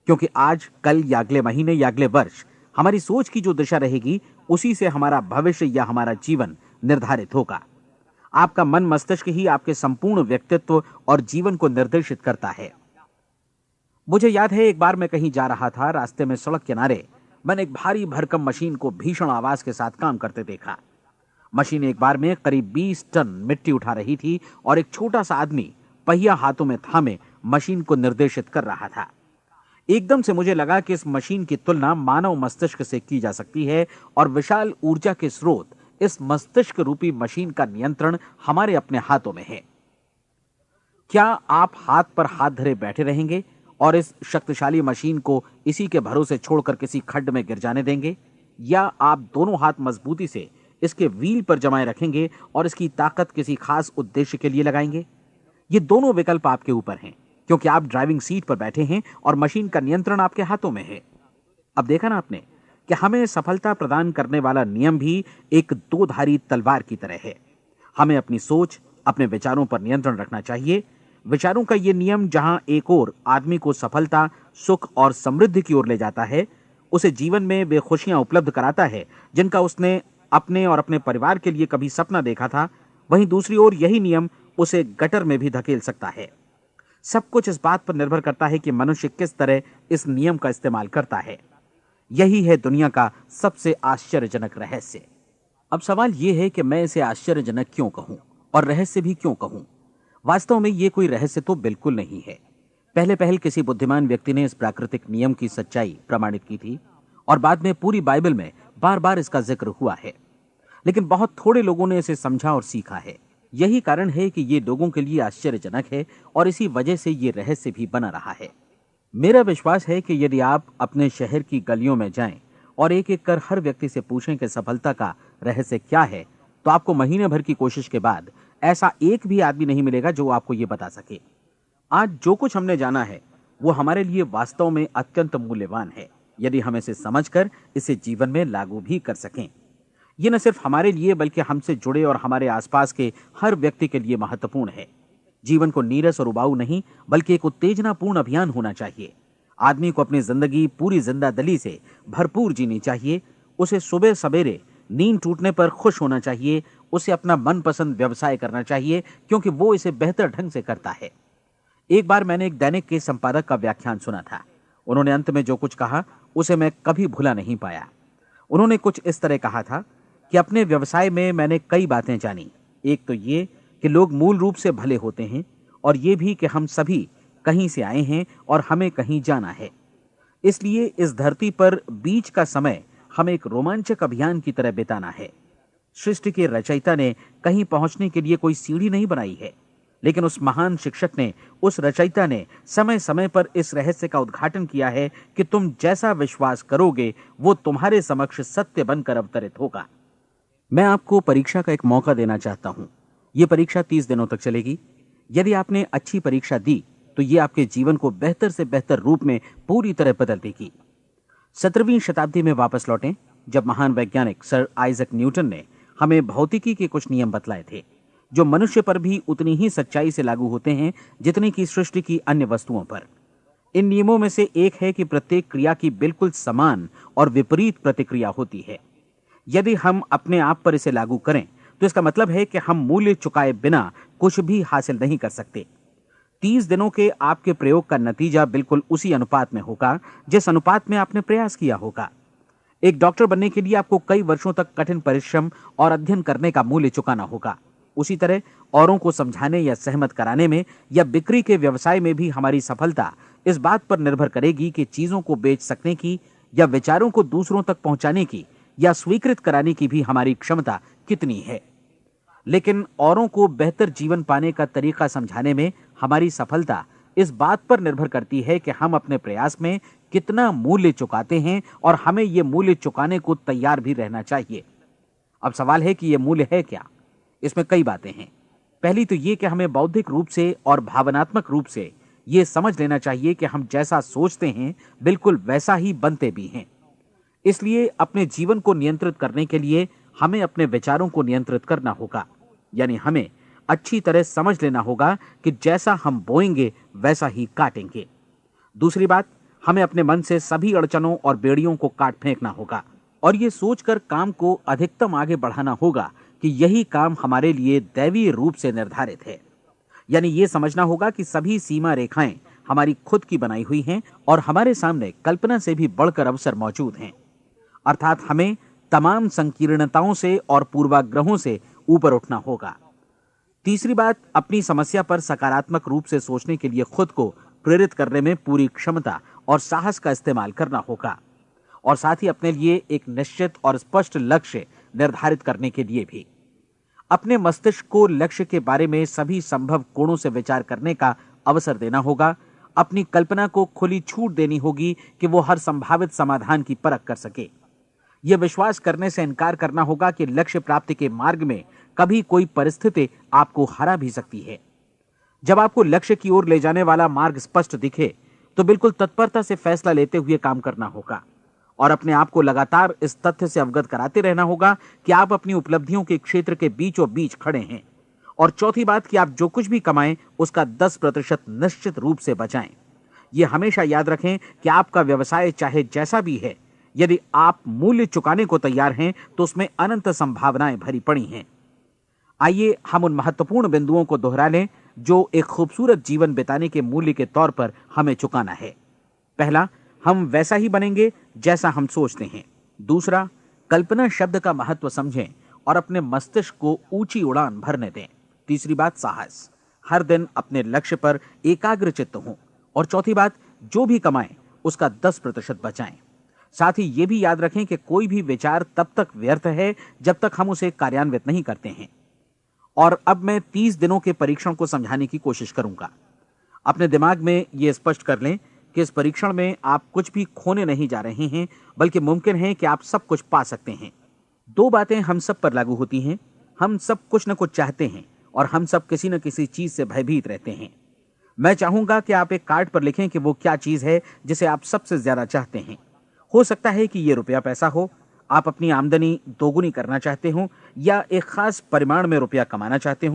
क्योंकि आज, कल या अगले महीने या अगले वर्ष हमारी सोच की जो दिशा रहेगी उसी से हमारा भविष्य या हमारा जीवन निर्धारित होगा। आपका मन मस्तिष्क ही आपके संपूर्ण व्यक्तित्व और जीवन को निर्देशित करता है। मुझे याद है एक बार मैं कहीं जा रहा था, रास्ते में सड़क किनारे मैंने एक भारी भरकम मशीन को भीषण आवाज के साथ काम करते देखा। मशीन एक बार में करीब 20 टन मिट्टी उठा रही थी और एक छोटा सा आदमी पहिया हाथों में थामे मशीन को निर्देशित कर रहा था। एकदम से मुझे लगा कि इस मशीन की तुलना मानव मस्तिष्क से की जा सकती है और विशाल ऊर्जा के स्रोत इस मस्तिष्क रूपी मशीन का नियंत्रण हमारे अपने हाथों में है। क्या आप हाथ पर हाथ धरे बैठे रहेंगे और इस शक्तिशाली मशीन को इसी के भरोसे छोड़कर किसी खड्ड में गिर जाने देंगे, या आप दोनों हाथ मजबूती से इसके व्हील पर जमाए रखेंगे और इसकी ताकत किसी खास उद्देश्य के लिए लगाएंगे? ये दोनों विकल्प आपके ऊपर हैं, क्योंकि आप ड्राइविंग सीट पर बैठे हैं और मशीन का नियंत्रण आपके हाथों में है। अब देखा ना आपने कि हमें सफलता प्रदान करने वाला नियम भी एक दो-धारी तलवार की तरह है। हमें अपनी सोच, अपने विचारों पर नियंत्रण रखना चाहिए। विचारों का ये नियम जहां एक ओर आदमी को सफलता, सुख और समृद्धि की ओर ले जाता है, उसे जीवन में वे खुशियां उपलब्ध कराता है जिनका उसने अपने और अपने परिवार के लिए कभी सपना देखा था, वहीं दूसरी ओर यही नियम उसे गटर में भी धकेल सकता है। सब कुछ इस बात पर निर्भर करता है कि मनुष्य किस तरह इस नियम का इस्तेमाल करता है। यही है दुनिया का सबसे आश्चर्यजनक रहस्य। अब सवाल यह है कि मैं इसे आश्चर्यजनक क्यों कहूं और रहस्य भी क्यों कहूं? वास्तव में यह कोई रहस्य तो बिल्कुल नहीं है। पहले पहल किसी बुद्धिमान व्यक्ति ने इस प्राकृतिक नियम की सच्चाई प्रमाणित की थी और बाद में पूरी बाइबल में बार बार इसका जिक्र हुआ है, लेकिन बहुत थोड़े लोगों ने इसे समझा और सीखा है। यही कारण है कि ये लोगों के लिए आश्चर्यजनक है और इसी वजह से ये रहस्य भी बना रहा है। मेरा विश्वास है कि यदि आप अपने शहर की गलियों में जाएं और एक एक कर हर व्यक्ति से पूछें कि सफलता का रहस्य क्या है, तो आपको महीने भर की कोशिश के बाद ऐसा एक भी आदमी नहीं मिलेगा जो आपको ये बता सके। आज जो कुछ हमने जाना है वो हमारे लिए वास्तव में अत्यंत मूल्यवान है, यदि हम इसे समझकर इसे जीवन में लागू भी कर सकें। ये न सिर्फ हमारे लिए बल्कि हमसे जुड़े और हमारे आसपास के हर व्यक्ति के लिए महत्वपूर्ण है। जीवन को नीरस और उबाऊ नहीं बल्कि एक उत्तेजनापूर्ण अभियान होना चाहिए। आदमी को अपनी जिंदगी पूरी जिंदादिली से भरपूर जीनी चाहिए। उसे सुबह सवेरे नींद टूटने पर खुश होना चाहिए। उसे अपना मनपसंद व्यवसाय करना चाहिए, क्योंकि वो इसे बेहतर ढंग से करता है। एक बार मैंने एक दैनिक के संपादक का व्याख्यान सुना था। उन्होंने अंत में जो कुछ कहा उसे मैं कभी भुला नहीं पाया। उन्होंने कुछ इस तरह कहा था कि अपने व्यवसाय में मैंने कई बातें जानी। एक तो ये कि लोग मूल रूप से भले होते हैं, और ये भी कि हम सभी कहीं से आए हैं और हमें कहीं जाना है। इसलिए इस धरती पर बीच का समय हमें एक रोमांचक अभियान की तरह बिताना है। सृष्टि के रचयिता ने कहीं पहुंचने के लिए कोई सीढ़ी नहीं बनाई है, लेकिन उस महान शिक्षक ने, उस रचयिता ने समय समय पर इस रहस्य का उद्घाटन किया है कि तुम जैसा विश्वास करोगे वो तुम्हारे समक्ष सत्य बनकर अवतरित होगा। मैं आपको परीक्षा का एक मौका देना चाहता हूं। यह परीक्षा 30 दिनों तक चलेगी। यदि आपने अच्छी परीक्षा दी तो ये आपके जीवन को बेहतर से बेहतर रूप में पूरी तरह बदल देगी। 17वीं शताब्दी में वापस लौटें, जब महान वैज्ञानिक सर आइजक न्यूटन ने हमें भौतिकी के कुछ नियम बतलाए थे, जो मनुष्य पर भी उतनी ही सच्चाई से लागू होते हैं जितनी कि सृष्टि की अन्य वस्तुओं पर। इन नियमों में से एक है कि प्रत्येक क्रिया की बिल्कुल समान और विपरीत प्रतिक्रिया होती है। यदि हम अपने आप पर इसे लागू करें तो इसका मतलब है कि हम मूल्य चुकाए बिना कुछ भी हासिल नहीं कर सकते। 30 दिनों के आपके प्रयोग का नतीजा बिल्कुल उसी अनुपात में होगा जिस अनुपात में आपने प्रयास किया होगा। एक डॉक्टर बनने के लिए आपको कई वर्षों तक कठिन परिश्रम और अध्ययन करने का मूल्य चुकाना होगा। उसी तरह औरों को समझाने या सहमत कराने में या बिक्री के व्यवसाय में भी हमारी सफलता इस बात पर निर्भर करेगी कि चीजों को बेच सकने की या विचारों को दूसरों तक पहुंचाने की या स्वीकृत कराने की भी हमारी क्षमता कितनी है। लेकिन औरों को बेहतर जीवन पाने का तरीका समझाने में हमारी सफलता इस बात पर निर्भर करती है कि हम अपने प्रयास में कितना मूल्य चुकाते हैं, और हमें यह मूल्य चुकाने को तैयार भी रहना चाहिए। अब सवाल है कि यह मूल्य है क्या? इसमें कई बातें हैं। पहली तो यह कि हमें बौद्धिक रूप से और भावनात्मक रूप से यह समझ लेना चाहिए कि हम जैसा सोचते हैं बिल्कुल वैसा ही बनते भी हैं। इसलिए अपने जीवन को नियंत्रित करने के लिए हमें अपने विचारों को नियंत्रित करना होगा। यानी हमें अच्छी तरह समझ लेना होगा कि जैसा हम बोएंगे वैसा ही काटेंगे। दूसरी बात, हमें अपने मन से सभी अड़चनों और बेड़ियों को काट फेंकना होगा और ये सोचकर काम को अधिकतम आगे बढ़ाना होगा कि यही काम हमारे लिए दैवीय रूप से निर्धारित है। यानी ये समझना होगा कि सभी सीमा रेखाएं हमारी खुद की बनाई हुई हैं और हमारे सामने कल्पना से भी बढ़कर अवसर मौजूद हैं। अर्थात हमें तमाम संकीर्णताओं से और पूर्वाग्रहों से ऊपर उठना होगा। तीसरी बात, अपनी समस्या पर सकारात्मक रूप से सोचने के लिए खुद को प्रेरित करने में पूरी क्षमता और साहस का इस्तेमाल करना होगा, और साथ ही अपने लिए एक निश्चित और स्पष्ट लक्ष्य निर्धारित करने के लिए भी। अपने मस्तिष्क को लक्ष्य के बारे में सभी संभव कोणों से विचार करने का अवसर देना होगा। अपनी कल्पना को खुली छूट देनी होगी कि वो हर संभावित समाधान की परख कर सके। यह विश्वास करने से इनकार करना होगा कि लक्ष्य प्राप्ति के मार्ग में कभी कोई परिस्थिति आपको हरा भी सकती है। जब आपको लक्ष्य की ओर ले जाने वाला मार्ग स्पष्ट दिखे तो बिल्कुल तत्परता से फैसला लेते हुए काम करना होगा और अपने आप को लगातार इस तथ्य से अवगत कराते रहना होगा कि आप अपनी उपलब्धियों के क्षेत्र के बीचों बीच खड़े हैं। और चौथी बात कि आप जो कुछ भी कमाएं उसका 10% निश्चित रूप से बचाएं। यह हमेशा याद रखें कि आपका व्यवसाय चाहे जैसा भी है, यदि आप मूल्य चुकाने को तैयार हैं तो उसमें अनंत संभावनाएं भरी पड़ी हैं। आइए हम उन महत्वपूर्ण बिंदुओं को दोहरा लें जो एक खूबसूरत जीवन बिताने के मूल्य के तौर पर हमें चुकाना है। पहला, हम वैसा ही बनेंगे जैसा हम सोचते हैं। दूसरा, कल्पना शब्द का महत्व समझें और अपने मस्तिष्क को ऊंची उड़ान भरने दें। तीसरी बात, साहस, हर दिन अपने लक्ष्य पर एकाग्र चित्त हों। और चौथी बात, जो भी कमाएं उसका 10% बचाएं। साथ ही ये भी याद रखें कि कोई भी विचार तब तक व्यर्थ है जब तक हम उसे कार्यान्वित नहीं करते हैं। और अब मैं 30 दिनों के परीक्षण को समझाने की कोशिश करूंगा। अपने दिमाग में यह स्पष्ट कर लें कि इस परीक्षण में आप कुछ भी खोने नहीं जा रहे हैं, बल्कि मुमकिन है कि आप सब कुछ पा सकते हैं। दो बातें हम सब पर लागू होती हैं। हम सब कुछ न कुछ चाहते हैं और हम सब किसी न किसी चीज से भयभीत रहते हैं। मैं चाहूंगा कि आप एक कार्ड पर लिखें कि वो क्या चीज है जिसे आप सबसे ज्यादा चाहते हैं। हो सकता है कि ये रुपया पैसा हो, आप अपनी आमदनी दोगुनी करना चाहते हो, या एक खास परिमाण में रुपया कमाना चाहते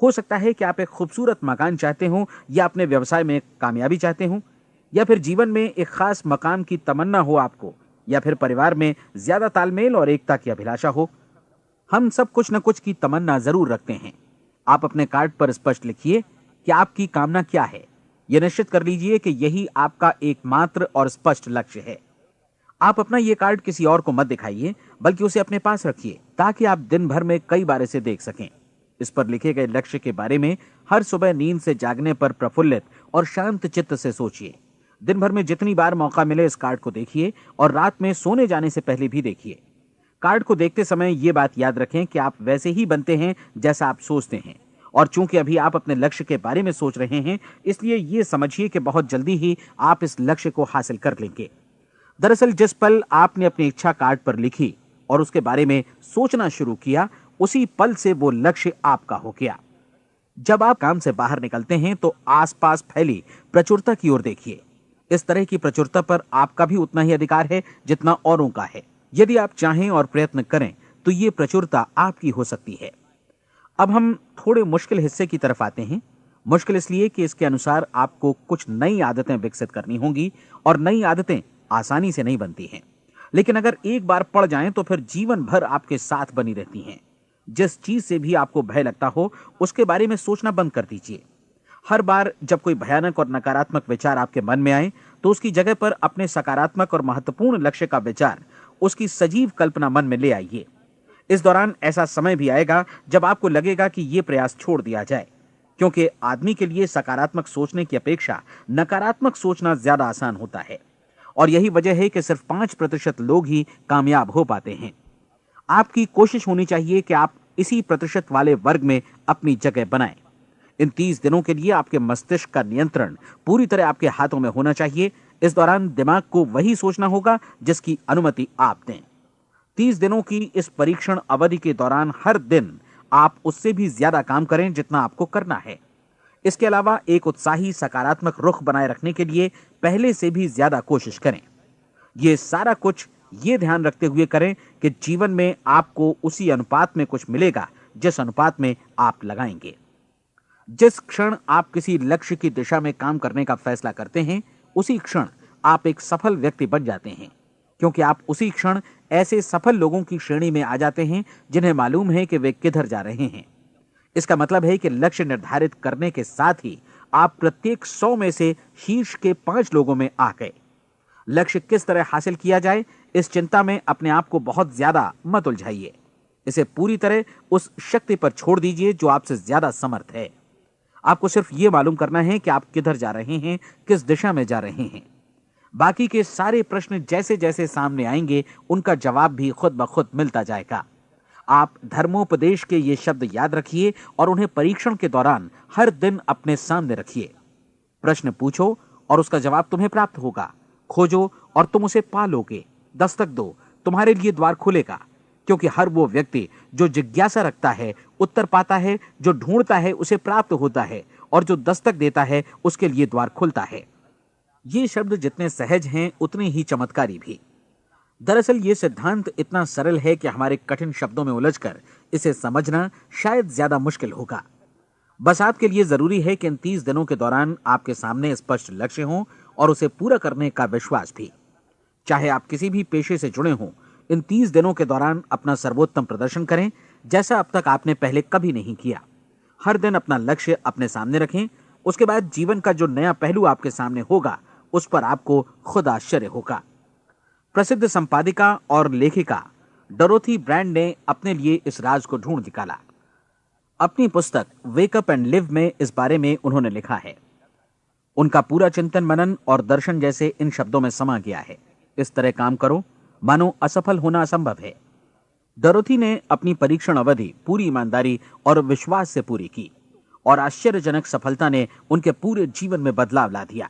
हो सकता है कि आप एक खूबसूरत मकान चाहते हो, या अपने व्यवसाय में कामयाबी चाहते हो, या फिर जीवन में एक खास मकाम की तमन्ना हो आपको, या फिर परिवार में ज्यादा तालमेल और एकता की अभिलाषा हो। हम सब कुछ न कुछ की तमन्ना जरूर रखते हैं। आप अपने कार्ड पर स्पष्ट लिखिए कि आपकी कामना क्या है। यह निश्चित कर लीजिए कि यही आपका एकमात्र और स्पष्ट लक्ष्य है। आप अपना यह कार्ड किसी और को मत दिखाइए, बल्कि उसे अपने पास रखिए ताकि आप दिन भर में कई बार इसे देख सकें। इस पर लिखे गए लक्ष्य के बारे में हर सुबह नींद से जागने पर प्रफुल्लित और शांत चित्त से सोचिए। दिन भर में जितनी बार मौका मिले इस कार्ड को देखिए और रात में सोने जाने से पहले भी देखिए। कार्ड को देखते समय यह बात याद रखें कि आप वैसे ही बनते हैं जैसा आप सोचते हैं। और चूंकि अभी आप अपने लक्ष्य के बारे में सोच रहे हैं, इसलिए यह समझिए कि बहुत जल्दी ही आप इस लक्ष्य को हासिल कर लेंगे। दरअसल जिस पल आपने अपनी इच्छा कार्ड पर लिखी और उसके बारे में सोचना शुरू किया, उसी पल से वो लक्ष्य आपका हो गया। जब आप काम से बाहर निकलते हैं तो आसपास फैली प्रचुरता की ओर देखिए। इस तरह की प्रचुरता पर आपका भी उतना ही अधिकार है जितना औरों का है। यदि आप चाहें और प्रयत्न करें तो ये प्रचुरता आपकी हो सकती है। अब हम थोड़े मुश्किल हिस्से की तरफ आते हैं। मुश्किल इसलिए कि इसके अनुसार आपको कुछ नई आदतें विकसित करनी होंगी और नई आदतें आसानी से नहीं बनती हैं, लेकिन अगर एक बार पड़ जाएं तो फिर जीवन भर आपके साथ बनी रहती हैं। जिस चीज से भी आपको भय लगता हो उसके बारे में सोचना बंद कर दीजिए। हर बार जब कोई भयानक और नकारात्मक विचार आपके मन में आए तो उसकी जगह पर अपने सकारात्मक और महत्वपूर्ण लक्ष्य का विचार, उसकी सजीव कल्पना मन में ले आइए। इस दौरान ऐसा समय भी आएगा जब आपको लगेगा कि यह प्रयास छोड़ दिया जाए, क्योंकि आदमी के लिए सकारात्मक सोचने की अपेक्षा नकारात्मक सोचना ज्यादा आसान होता है। और यही वजह है कि सिर्फ 5% लोग ही कामयाब हो पाते हैं। आपकी कोशिश होनी चाहिए कि आप इसी प्रतिशत वाले वर्ग में अपनी जगह बनाएं। इन 30 दिनों के लिए आपके मस्तिष्क का नियंत्रण पूरी तरह आपके हाथों में होना चाहिए। इस दौरान दिमाग को वही सोचना होगा जिसकी अनुमति आप दें। 30 दिनों की इस परीक्षण अवधि के दौरान हर दिन आप उससे भी ज्यादा काम करें जितना आपको करना है। इसके अलावा एक उत्साही सकारात्मक रुख बनाए रखने के लिए पहले से भी ज्यादा कोशिश करें। यह सारा कुछ ये ध्यान रखते हुए करें कि जीवन में आपको उसी अनुपात में कुछ मिलेगा जिस अनुपात में आप लगाएंगे। जिस क्षण आप किसी लक्ष्य की दिशा में काम करने का फैसला करते हैं, उसी क्षण आप एक सफल व्यक्ति बन जाते हैं, क्योंकि आप उसी क्षण ऐसे सफल लोगों की श्रेणी में आ जाते हैं जिन्हें मालूम है कि वे किधर जा रहे हैं। इसका मतलब है कि लक्ष्य निर्धारित करने के साथ ही आप प्रत्येक 100 में से शीर्ष के 5 लोगों में आ गए। लक्ष्य किस तरह हासिल किया जाए, इस चिंता में अपने आप को बहुत ज्यादा मत उलझाइए। इसे पूरी तरह उस शक्ति पर छोड़ दीजिए जो आपसे ज्यादा समर्थ है। आपको सिर्फ ये मालूम करना है कि आप किधर जा रहे हैं, किस दिशा में जा रहे हैं। बाकी के सारे प्रश्न जैसे जैसे सामने आएंगे उनका जवाब भी खुद ब खुद मिलता जाएगा। आप धर्मोपदेश के ये शब्द याद रखिए और उन्हें परीक्षण के दौरान हर दिन अपने सामने रखिए। प्रश्न पूछो और उसका जवाब तुम्हें प्राप्त होगा। खोजो और तुम उसे पा लोगे। दस्तक दो, तुम्हारे लिए द्वार खुलेगा, क्योंकि हर वो व्यक्ति जो जिज्ञासा रखता है उत्तर पाता है, जो ढूंढता है उसे प्राप्त होता है, और जो दस्तक देता है उसके लिए द्वार खुलता है। ये शब्द जितने सहज हैं उतने ही चमत्कारी भी। दरअसल ये सिद्धांत इतना सरल है कि हमारे कठिन शब्दों में उलझकर इसे समझना शायद ज्यादा मुश्किल होगा। बस आपके लिए जरूरी है कि इन 30 दिनों के दौरान आपके सामने स्पष्ट लक्ष्य हो और उसे पूरा करने का विश्वास भी। चाहे आप किसी भी पेशे से जुड़े हों, इन 30 दिनों के दौरान अपना सर्वोत्तम प्रदर्शन करें, जैसा अब तक आपने पहले कभी नहीं किया। हर दिन अपना लक्ष्य अपने सामने रखें। उसके बाद जीवन का जो नया पहलू आपके सामने होगा उस पर आपको खुद आश्चर्य होगा। प्रसिद्ध संपादिका और लेखिका डोरोथी ब्रैंड ने अपने लिए इस राज को ढूंढ निकाला। अपनी पुस्तक वेक अप एंड लिव में इस बारे में उन्होंने लिखा है। उनका पूरा चिंतन मनन और दर्शन जैसे इन शब्दों में समा गया है। इस तरह काम करो मानो असफल होना असंभव है। डोरोथी ने अपनी परीक्षण अवधि पूरी ईमानदारी और विश्वास से पूरी की और आश्चर्यजनक सफलता ने उनके पूरे जीवन में बदलाव ला दिया।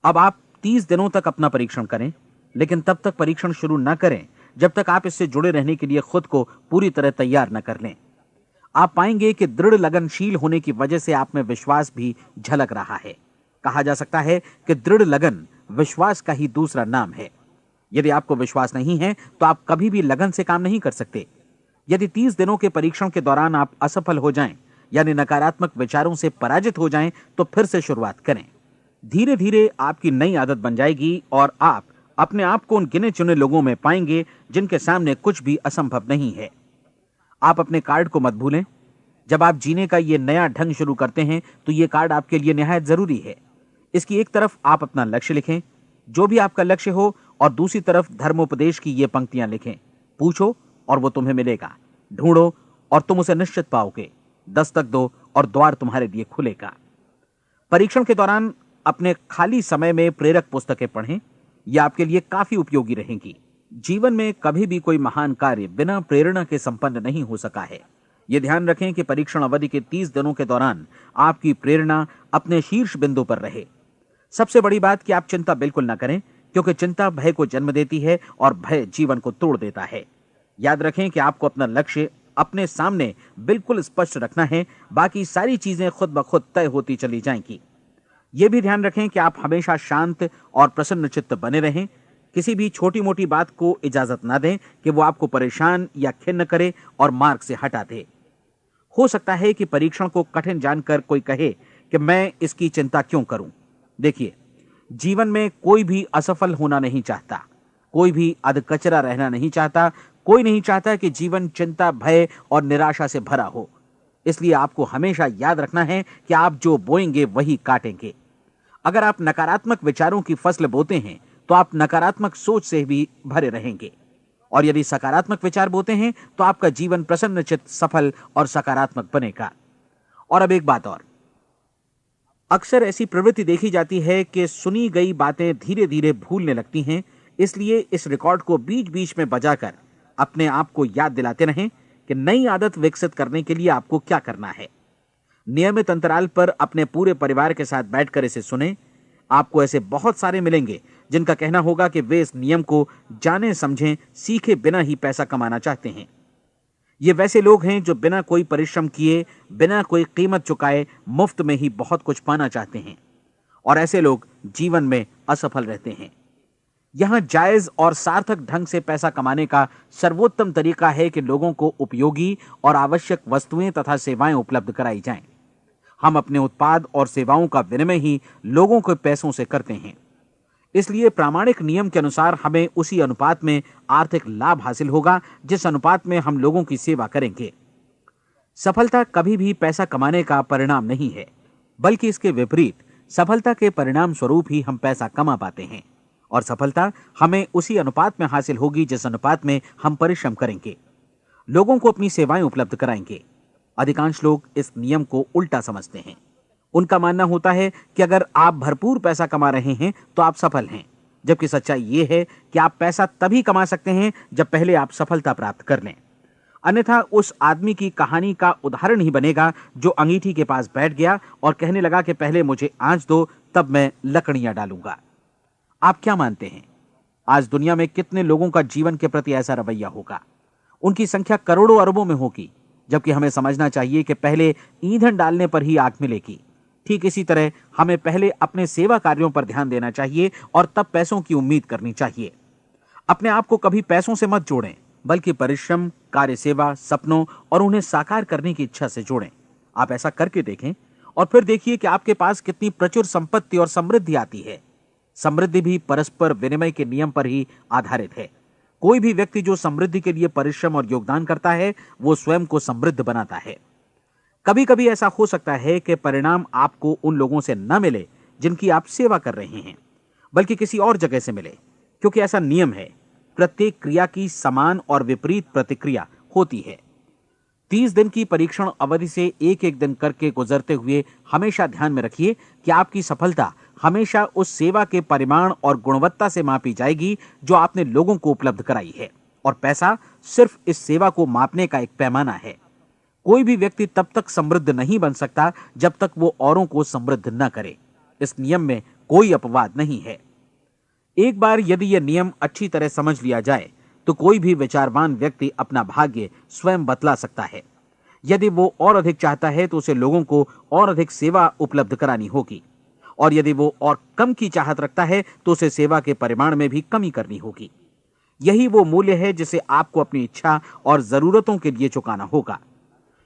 अब आप 30 दिनों तक अपना परीक्षण करें, लेकिन तब तक परीक्षण शुरू न करें जब तक आप इससे जुड़े रहने के लिए खुद को पूरी तरह तैयार न कर लें। आप पाएंगे कि दृढ़ लगनशील होने की वजह से आप में विश्वास भी झलक रहा है। कहा जा सकता है कि दृढ़ लगन विश्वास का ही दूसरा नाम है। यदि आपको विश्वास नहीं है तो आप कभी भी लगन से काम नहीं कर सकते। यदि 30 दिनों के परीक्षण के दौरान आप असफल हो जाएं, यानी नकारात्मक विचारों से पराजित हो जाएं, तो फिर से शुरुआत करें। धीरे धीरे आपकी नई आदत बन जाएगी और आप अपने आप को उन गिने चुने लोगों में पाएंगे जिनके सामने कुछ भी असंभव नहीं है। आप अपने कार्ड को मत भूलें। जब आप जीने का ये नया ढंग शुरू करते हैं तो ये कार्ड आपके लिए निहायत जरूरी है। इसकी एक तरफ आप अपना लक्ष्य लिखें, जो भी आपका लक्ष्य हो, और दूसरी तरफ धर्मोपदेश की ये पंक्तियां लिखें। पूछो और वो तुम्हें मिलेगा, ढूंढो और तुम उसे निश्चित पाओगे, दस्तक दो और द्वार तुम्हारे लिए खुलेगा। परीक्षण के दौरान अपने खाली समय में प्रेरक पुस्तकें पढ़ें। यह आपके लिए काफी उपयोगी रहेंगी। जीवन में कभी भी कोई महान कार्य बिना प्रेरणा के संपन्न नहीं हो सका है। यह ध्यान रखें कि परीक्षण अवधि के 30 दिनों के दौरान आपकी प्रेरणा अपने शीर्ष बिंदु पर रहे। सबसे बड़ी बात कि आप चिंता बिल्कुल न करें, क्योंकि चिंता भय को जन्म देती है और भय जीवन को तोड़ देता है। याद रखें कि आपको अपना लक्ष्य अपने सामने बिल्कुल स्पष्ट रखना है, बाकी सारी चीजें खुद ब खुद तय होती चली जाएंगी। यह भी ध्यान रखें कि आप हमेशा शांत और प्रसन्न चित्त बने रहें। किसी भी छोटी मोटी बात को इजाजत ना दें कि वो आपको परेशान या खिन्न करे और मार्ग से हटा दे। हो सकता है कि परीक्षण को कठिन जानकर कोई कहे कि मैं इसकी चिंता क्यों करूं। देखिए, जीवन में कोई भी असफल होना नहीं चाहता, कोई भी अधकचरा रहना नहीं चाहता, कोई नहीं चाहता कि जीवन चिंता, भय और निराशा से भरा हो। इसलिए आपको हमेशा याद रखना है कि आप जो बोएंगे वही काटेंगे। अगर आप नकारात्मक विचारों की फसल बोते हैं तो आप नकारात्मक सोच से भी भरे रहेंगे, और यदि सकारात्मक विचार बोते हैं तो आपका जीवन प्रसन्नचित्त, सफल और सकारात्मक बनेगा। और अब एक बात और, अक्सर ऐसी प्रवृत्ति देखी जाती है कि सुनी गई बातें धीरे धीरे भूलने लगती हैं। इसलिए इस रिकॉर्ड को बीच बीच में बजाकर अपने आप को याद दिलाते रहें कि नई आदत विकसित करने के लिए आपको क्या करना है। नियमित अंतराल पर अपने पूरे परिवार के साथ बैठकर इसे सुनें। आपको ऐसे बहुत सारे मिलेंगे जिनका कहना होगा कि वे इस नियम को जाने समझें सीखे बिना ही पैसा कमाना चाहते हैं। ये वैसे लोग हैं जो बिना कोई परिश्रम किए, बिना कोई कीमत चुकाए मुफ्त में ही बहुत कुछ पाना चाहते हैं, और ऐसे लोग जीवन में असफल रहते हैं। यहां जायज और सार्थक ढंग से पैसा कमाने का सर्वोत्तम तरीका है कि लोगों को उपयोगी और आवश्यक वस्तुएं तथा सेवाएं उपलब्ध कराई जाएं। हम अपने उत्पाद और सेवाओं का विनिमय ही लोगों के पैसों से करते हैं। इसलिए प्रामाणिक नियम के अनुसार हमें उसी अनुपात में आर्थिक लाभ हासिल होगा जिस अनुपात में हम लोगों की सेवा करेंगे। सफलता कभी भी पैसा कमाने का परिणाम नहीं है, बल्कि इसके विपरीत सफलता के परिणाम स्वरूप ही हम पैसा कमा पाते हैं, और सफलता हमें उसी अनुपात में हासिल होगी जिस अनुपात में हम परिश्रम करेंगे, लोगों को अपनी सेवाएं उपलब्ध कराएंगे। अधिकांश लोग इस नियम को उल्टा समझते हैं। उनका मानना होता है कि अगर आप भरपूर पैसा कमा रहे हैं तो आप सफल हैं, जबकि सच्चाई यह है कि आप पैसा तभी कमा सकते हैं जब पहले आप सफलता प्राप्त कर लें। अन्यथा उस आदमी की कहानी का उदाहरण ही बनेगा जो अंगीठी के पास बैठ गया और कहने लगा कि पहले मुझे आंच दो, तब मैं लकड़ियां डालूंगा। आप क्या मानते हैं, आज दुनिया में कितने लोगों का जीवन के प्रति ऐसा रवैया होगा? उनकी संख्या करोड़ों अरबों में होगी, जबकि हमें समझना चाहिए कि पहले ईंधन डालने पर ही आग मिलेगी। ठीक इसी तरह हमें पहले अपने सेवा कार्यों पर ध्यान देना चाहिए और तब पैसों की उम्मीद करनी चाहिए। अपने आप को कभी पैसों से मत जोड़ें, बल्कि परिश्रम, कार्य सेवा, सपनों और उन्हें साकार करने की इच्छा से जोड़ें। आप ऐसा करके देखें और फिर देखिए कि आपके पास कितनी प्रचुर संपत्ति और समृद्धि आती है। समृद्धि भी परस्पर विनिमय के नियम पर ही आधारित है। कोई भी व्यक्ति जो समृद्धि के लिए परिश्रम और योगदान करता है, वो स्वयं को समृद्ध बनाता है। कभी कभी ऐसा हो सकता है कि परिणाम आपको उन लोगों से न मिले जिनकी आप सेवा कर रहे हैं, बल्कि किसी और जगह से मिले, क्योंकि ऐसा नियम है, प्रत्येक क्रिया की समान और विपरीत प्रतिक्रिया होती है। 30 दिन की परीक्षण अवधि से एक एक दिन करके गुजरते हुए हमेशा ध्यान में रखिए कि आपकी सफलता हमेशा उस सेवा के परिमाण और गुणवत्ता से मापी जाएगी जो आपने लोगों को उपलब्ध कराई है, और पैसा सिर्फ इस सेवा को मापने का एक पैमाना है। कोई भी व्यक्ति तब तक समृद्ध नहीं बन सकता जब तक वो औरों को समृद्ध न करे। इस नियम में कोई अपवाद नहीं है। एक बार यदि यह नियम अच्छी तरह समझ लिया जाए तो कोई भी विचारवान व्यक्ति अपना भाग्य स्वयं बतला सकता है। यदि वो और अधिक चाहता है तो उसे लोगों को और अधिक सेवा उपलब्ध करानी होगी, और यदि वो और कम की चाहत रखता है तो उसे सेवा के परिमाण में भी कमी करनी होगी। यही वो मूल्य है जिसे आपको अपनी इच्छा और जरूरतों के लिए चुकाना होगा।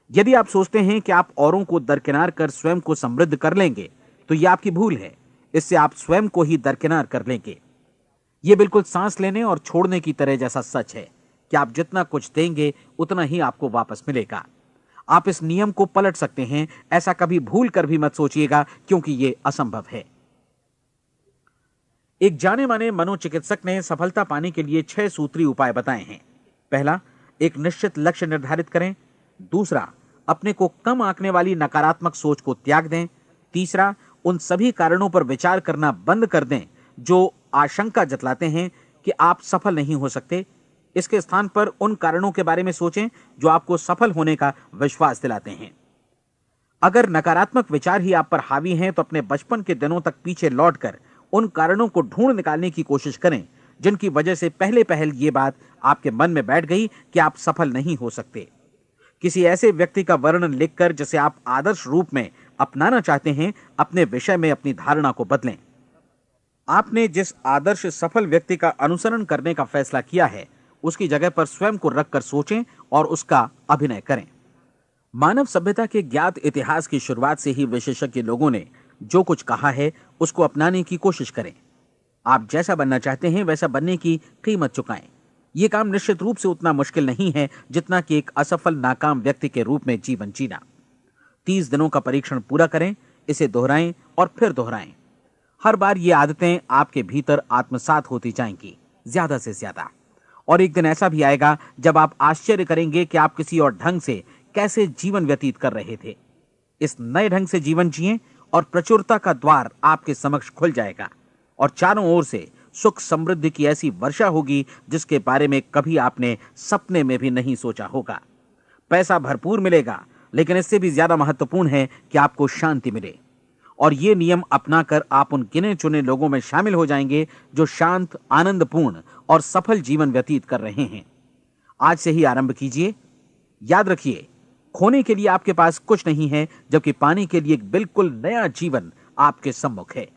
यदि आप सोचते हैं कि आप औरों को दरकिनार कर स्वयं को समृद्ध कर लेंगे तो यह आपकी भूल है। इससे आप स्वयं को ही दरकिनार कर लेंगे। यह बिल्कुल सांस लेने और छोड़ने की तरह जैसा सच है कि आप जितना कुछ देंगे उतना ही आपको वापस मिलेगा। आप इस नियम को पलट सकते हैं, ऐसा कभी भूल कर भी मत सोचिएगा, क्योंकि यह असंभव है। एक जाने माने मनोचिकित्सक ने सफलता पाने के लिए 6 सूत्री उपाय बताए हैं। पहला, एक निश्चित लक्ष्य निर्धारित करें। दूसरा, अपने को कम आंकने वाली नकारात्मक सोच को त्याग दें। तीसरा, उन सभी कारणों पर विचार करना बंद कर दें जो आशंका जतलाते हैं कि आप सफल नहीं हो सकते। इसके स्थान पर उन कारणों के बारे में सोचें जो आपको सफल होने का विश्वास दिलाते हैं। अगर नकारात्मक विचार ही आप पर हावी हैं तो अपने बचपन के दिनों तक पीछे लौटकर उन कारणों को ढूंढ निकालने की कोशिश करें जिनकी वजह से पहले पहल ये बात आपके मन में बैठ गई कि आप सफल नहीं हो सकते। किसी ऐसे व्यक्ति का वर्णन लिखकर जिसे आप आदर्श रूप में अपनाना चाहते हैं, अपने विषय में अपनी धारणा को बदलें। आपने जिस आदर्श सफल व्यक्ति का अनुसरण करने का फैसला किया है, उसकी जगह पर स्वयं को रखकर सोचें और उसका अभिनय करें। मानव सभ्यता के ज्ञात इतिहास की शुरुआत से ही विशेषज्ञ लोगों ने जो कुछ कहा है उसको अपनाने की कोशिश करें। आप जैसा बनना चाहते हैं वैसा बनने की कीमत चुकाएं। यह काम निश्चित रूप से उतना मुश्किल नहीं है जितना कि एक असफल नाकाम व्यक्ति के रूप में जीवन जीना। 30 दिनों का परीक्षण पूरा करें, इसे दोहराएं और फिर दोहराएं। हर बार ये आदतें आपके भीतर आत्मसात होती जाएंगी, ज्यादा से ज्यादा। और एक दिन ऐसा भी आएगा जब आप आश्चर्य करेंगे कि आप किसी और ढंग से कैसे जीवन व्यतीत कर रहे थे। इस नए ढंग से जीवन जिएं और प्रचुरता का द्वार आपके समक्ष खुल जाएगा और चारों ओर से सुख समृद्धि की ऐसी वर्षा होगी जिसके बारे में कभी आपने सपने में भी नहीं सोचा होगा। पैसा भरपूर मिलेगा, लेकिन इससे भी ज्यादा महत्वपूर्ण है कि आपको शांति मिले। और ये नियम अपनाकर आप उन गिने चुने लोगों में शामिल हो जाएंगे जो शांत, आनंदपूर्ण और सफल जीवन व्यतीत कर रहे हैं। आज से ही आरंभ कीजिए। याद रखिए, खोने के लिए आपके पास कुछ नहीं है, जबकि पाने के लिए एक बिल्कुल नया जीवन आपके सम्मुख है।